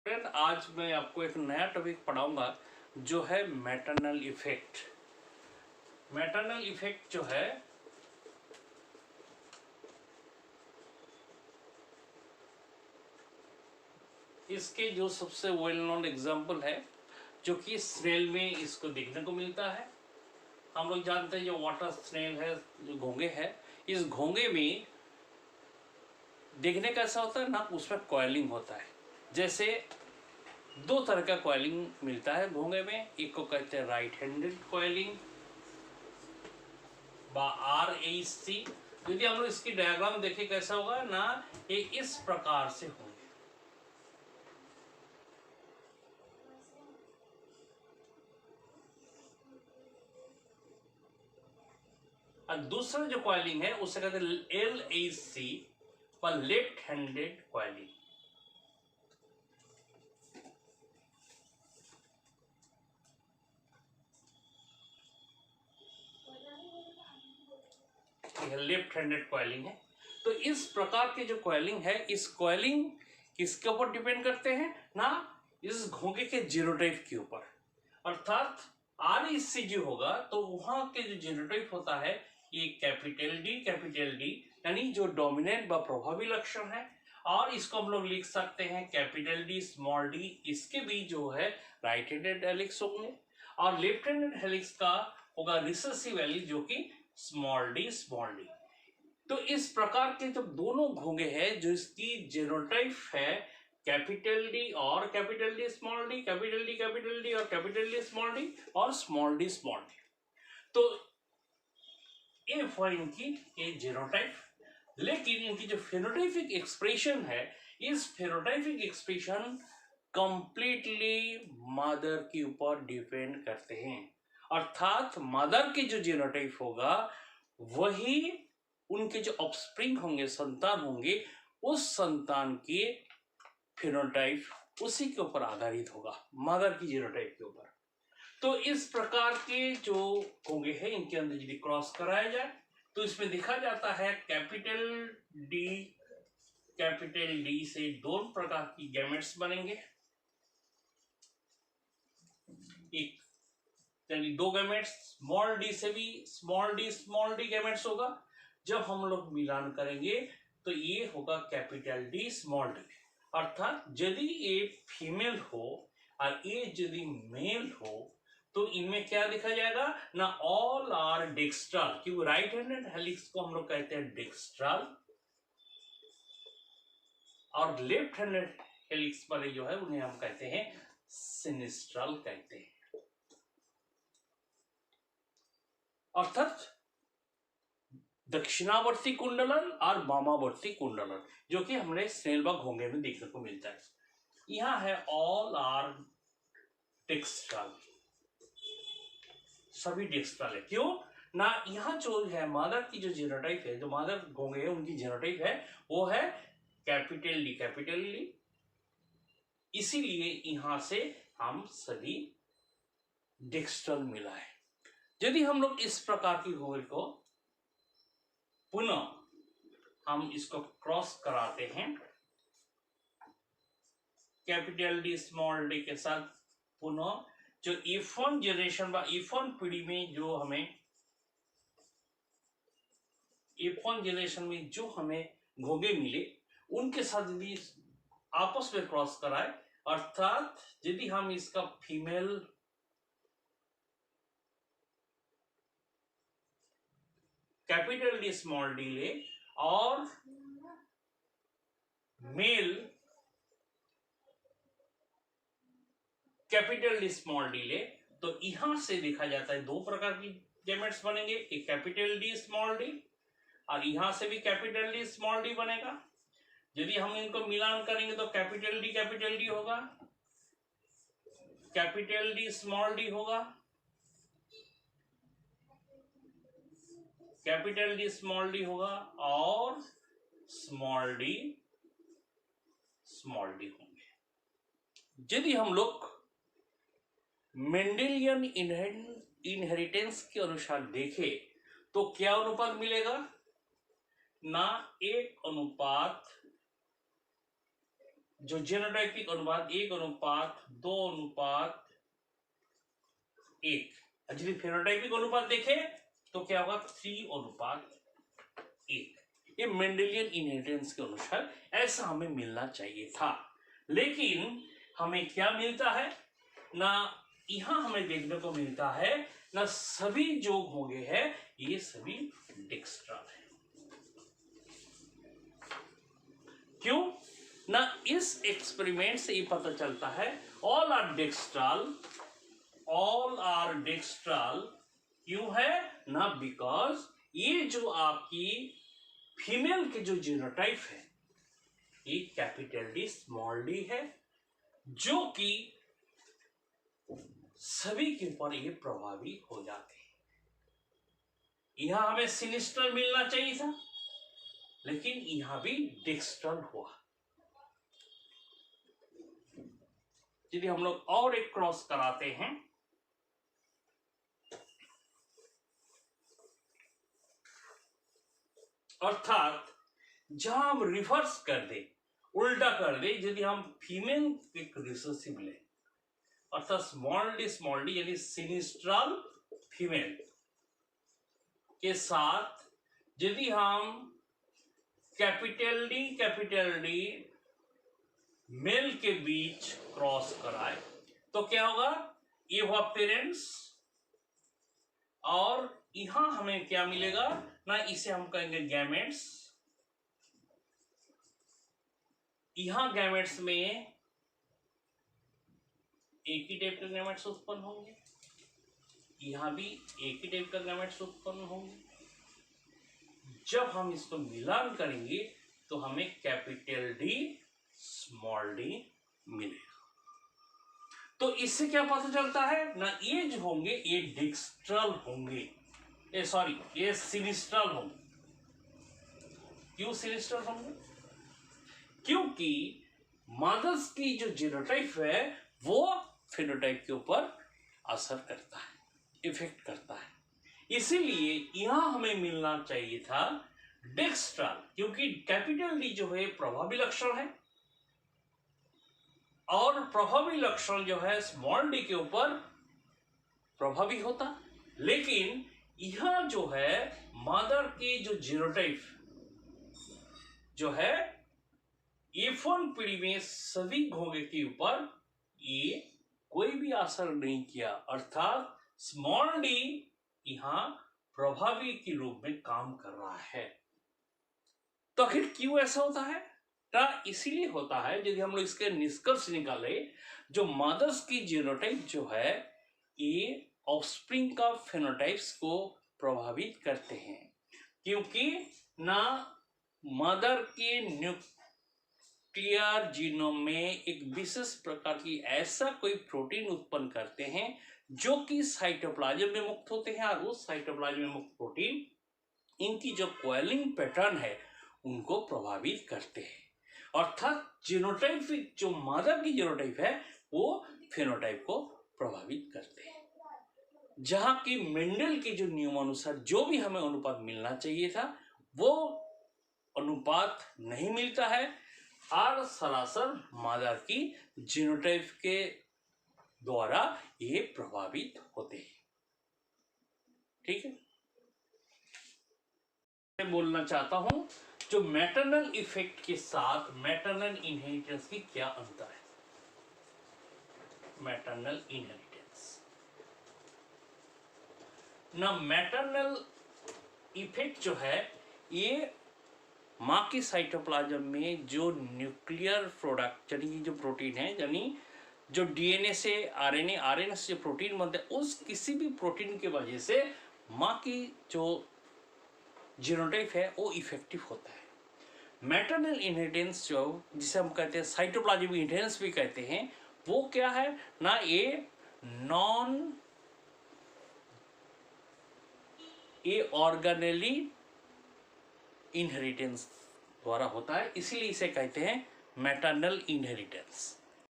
Friend, आज मैं आपको एक नया टॉपिक पढ़ाऊंगा जो है मैटरनल इफेक्ट। मैटरनल इफेक्ट जो है इसके जो सबसे वेल नोन एग्जांपल है जो कि स्नेल में इसको देखने को मिलता है। हम लोग जानते हैं जो वाटर स्नेल है, जो घोंगे है, इस घोंगे में देखने का ऐसा होता है ना, उसमें कॉइलिंग होता है। जैसे दो तरह का कॉइलिंग मिलता है घोंगे में। एक को कहते हैं राइट हैंडेड कॉइलिंग RHC। यदि हम लोग इसकी डायग्राम देखें कैसा होगा ना, ये इस प्रकार से होंगे। और दूसरा जो कॉइलिंग है उसे कहते हैं LHC पर left handed coiling. Left handed coiling है। तो इस प्रकार की जो कॉइलिंग है, इस कॉइलिंग किसके ऊपर डिपेंड करते हैं ना, इस घोंगे के जीनोटाइप के ऊपर। अर्थात RHC जो होगा तो वहां के जो जीनोटाइप होता है ये कैपिटल डी यानी जो डोमिनेंट व प्रभावी लक्षण है। और इसको हम लोग लिख सकते हैं कैपिटल डी स्मॉल डी। इसके भी जो है राइट हैंडेड हेलिक्स होंगे और लेफ्ट हैंडेड हेलिक्स का होगा रिसेसिव वैल्यू जो कि स्मॉल डी। तो इस प्रकार के जब दोनों घोंगे हैं जो इसकी जीनोटाइप है कैपिटल डी और capital D small D, capital D और कैपिटल डी स्मॉल डी और स्मॉल डी, तो ये हुआ इनकी ये जीनोटाइप। लेकिन इनकी जो फेनोटाइपिक एक्सप्रेशन है, इस फेनोटाइपिक एक्सप्रेशन कंप्लीटली मदर के ऊपर डिपेंड करते हैं। अर्थात मदर की जो जीनोटाइप होगा वही उनके जो ऑफस्प्रिंग होंगे, संतान होंगे, उस संतान के फेनोटाइप उसी के ऊपर आधारित होगा, मदर की जीनोटाइप के ऊपर। तो इस प्रकार के जो घोंगे हैं इनके अंदर यदि क्रॉस कराया जाए तो इसमें देखा जाता है कैपिटल डी से दो प्रकार की गैमेट्स बनेंगे। एक यानी दो गैमेट्स, स्मॉल डी से भी स्मॉल डी गैमेट्स होगा। जब हम लोग मिलान करेंगे तो ये होगा कैपिटल डी स्मॉल डी। अर्थात यदि ये फीमेल हो और ये यदि मेल हो तो इनमें क्या लिखा जाएगा ना, ऑल आर डेक्स्ट्रल, क्योंकि राइट हैंडेड हेलिक्स को हम लोग कहते हैं डेक्स्ट्रल और लेफ्ट हैंडेड हेलिक्स वाले जो है उन्हें हम कहते हैं सिनिस्ट्रल कहते हैं। अर्थात दक्षिणावर्ती कुंडलन और वामावर्ती कुंडलन जो कि हमने स्नेलबग घोंगे में देखने को मिलता है। यहां है ऑल आर डेक्स्ट्रल, सभी डेक्स्ट्रल है। क्यों ना, यहाँ जो है मदर की जो जीनोटाइप है, जो मदर घोंगे है उनकी जीनोटाइप है वो है कैपिटल डी, इसीलिए यहां से हम सभी डेक्स्ट्रल मिला है। यदि हम लोग इस प्रकार की घोंगे को पुनः हम इसको क्रॉस कराते हैं कैपिटल डी स्मॉल डी के साथ, पुनः जो F1 जनरेशन व F1 पीढ़ी में जो हमें F1 जनरेशन में जो हमें घोंगे मिले उनके साथ यदि आपस में क्रॉस कराए, अर्थात यदि हम इसका female capital D small D ले और male capital D small D ले, तो यहां से देखा जाता है दो प्रकार की गैमेट्स बनेंगे, एक कैपिटल डी स्मॉल डी और यहां से भी कैपिटल डी स्मॉल डी बनेगा। यदि हम इनको मिलान करेंगे तो कैपिटल डी होगा, कैपिटल डी स्मॉल डी होगा, कैपिटल डी स्मॉल डी होगा और स्मॉल डी होंगे। यदि हम लोग मेंडेलियन इनहेरिटेंस के अनुसार देखें तो क्या अनुपात मिलेगा ना, 1:1 जो जीनोटाइपिक अनुपात 1:2:1, यदि फेनोटाइपिक अनुपात देखें तो क्या होगा 3:1। ये मेंडेलियन इनहेरिटेंस के अनुसार ऐसा हमें मिलना चाहिए था, लेकिन हमें क्या मिलता है ना, यहां हमें देखने को मिलता है ना सभी जो होंगे हैं ये सभी डेक्स्ट्रल है। क्यों ना, इस एक्सपेरिमेंट से ये पता चलता है ऑल आर डेक्स्ट्रल क्यों है ना, बिकॉज ये जो आपकी फीमेल के जो जीनोटाइप है ये कैपिटल डी स्मॉल डी है, जो कि सभी के ऊपर ये प्रभावी हो जाते हैं। यहां हमें सिनिस्ट्रल मिलना चाहिए था, लेकिन यहां भी डेक्स्ट्रल हुआ। यदि हम लोग और एक क्रॉस कराते हैं, अर्थात जहां हम रिवर्स कर दे, उल्टा कर दे, यदि हम फीमेल एक रिसेसिव ले, अर्थात स्मॉल डी यानी सिनिस्ट्रल फीमेल के साथ यदि हम कैपिटल डी मेल के बीच क्रॉस कराए तो क्या होगा, ये हुआ पेरेंट्स, और यहां हमें क्या मिलेगा ना, इसे हम कहेंगे गैमेट्स। यहां गैमेट्स में एक ही टाइप के गैमेट्स उत्पन्न होंगे, यहां भी एक ही टाइप का गैमेट्स उत्पन्न होंगे। जब हम इसको मिलान करेंगे तो हमें कैपिटल डी स्मॉल डी मिलेगा। तो इससे क्या पता चलता है ना, ये जो होंगे ये डेक्स्ट्रल होंगे, ये सिनिस्ट्रल होंगे। क्यों सिनिस्ट्रल होंगे, क्योंकि मदर्स की जो जीनोटाइप है वो फेनोटाइप के ऊपर असर करता है, इफेक्ट करता है। इसीलिए यहां हमें मिलना चाहिए था डेक्स्ट्रल, क्योंकि कैपिटल डी जो है प्रभावी लक्षण है, और प्रभावी लक्षण जो है स्मॉल डी के ऊपर प्रभावी होता। लेकिन यहां जो है मदर की जो जीनोटाइप जो है F1 पीढ़ी में सभी घोंगे के ऊपर ये कोई भी असर नहीं किया, अर्थात स्मॉल डी यहां प्रभावी के रूप में काम कर रहा है। तो आखिर क्यों ऐसा होता है ना, इसीलिए होता है यदि हम लोग इसके निष्कर्ष निकाले, जो मदर्स की जीनोटाइप जो है ये ऑफस्प्रिंग का फेनोटाइप्स को प्रभावित करते हैं, क्योंकि ना मदर के न्यूक्लियर जीनोम में एक विशेष प्रकार की ऐसा कोई प्रोटीन उत्पन्न करते हैं जो कि साइटोप्लाज्म में मुक्त होते हैं, और उस साइटोप्लाज्म में मुक्त प्रोटीन इनकी जो कॉइलिंग पैटर्न है उनको प्रभावित करते हैं। अर्थात जीनोटाइप जो मदर की जीनोटाइप है वो फेनोटाइप को प्रभावित करते हैं, जहां की मेंडल के जो नियम अनुसार जो भी हमें अनुपात मिलना चाहिए था वो अनुपात नहीं मिलता है, और सरासर मदर की जीनोटाइप के द्वारा ये प्रभावित होते हैं। ठीक है, मैं बोलना चाहता हूं जो मैटरनल इफेक्ट के साथ मैटरनल इनहेरिटेंस की क्या अंतर है। मैटरनल इनहेरिटेंस ना, मैटरनल इफेक्ट जो है ये माँ की साइटोप्लाज्म में जो न्यूक्लियर प्रोडक्ट यानी जो प्रोटीन है, यानी जो डीएनए से आरएनए से जो प्रोटीन बनते हैं, उस किसी भी प्रोटीन की वजह से माँ की जो जीनोटाइप है वो इफेक्टिव होता है। मैटरनल इनहेरिटेंस जो जिसे हम कहते हैं साइटोप्लाज्मिक इनहेरिटेंस भी कहते हैं, वो क्या है ना, ये ऑर्गेनेली इनहेरिटेंस द्वारा होता है, इसीलिए इसे कहते हैं मैटरनल इनहेरिटेंस।